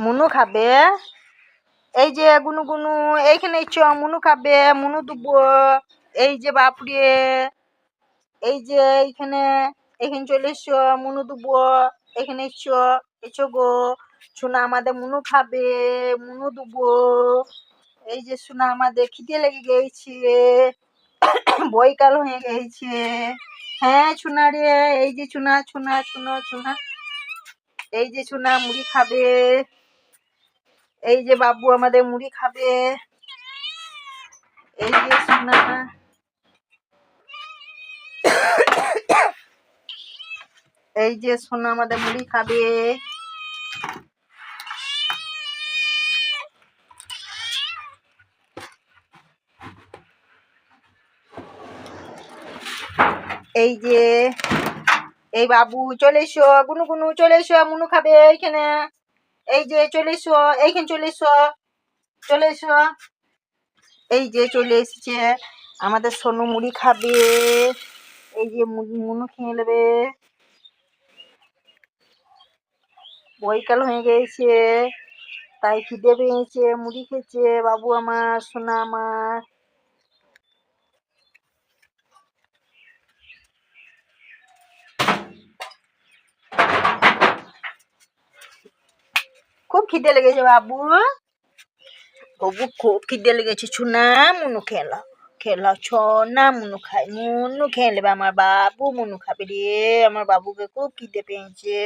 মুনু খাবে। এই যে গুনু গুনু এইখানে চ, মুনু খাবে, মুনু দুবো। এই যে বাপরে, এই যে এইখানে, এখানে চলে এসো, মুনু দুবো। এখানে এসো, এসো গো। সোনা আমাদের মুনু খাবে, মুনু দুবো। এই যে সোনা আমাদের খিদে লেগে গেছে, বইকাল হয়ে গেছে। হ্যাঁ সোনা রে, এই যে সোনা সোনা সোনা সোনা, এই যে সোনা মুড়ি খাবে। এই যে বাবু আমাদের মুড়ি খাবে। এই যে সোনা, এই যে সোনা আমাদের মুড়ি খাবে। এই যে, এই বাবু চলে এসো, গুনু গুনু চলে এসো, মুনু খাবে এইখানে। এই যে চলে এসো, এইখানে চলে এসো, চলে এসো। এই যে চলে এসেছে আমাদের সোনু, মুড়ি খাবে। এই যে মুনু খেয়ে নেবে, বৈকাল হয়ে গেছে, তাই খিদে পেয়েছে, মুড়ি খেয়েছে বাবু আমার, সোনা আমার। খুব খিদে লেগেছে বাবু, বাবু খুব খিদে লেগেছে। সোনা মুনু খেলা, খেলা সোনা মুনু খাই, মুনু খেয়ে নেবে আমার বাবু, মুনু খাবে রে। আমার বাবুকে খুব খিদে পেয়েছে।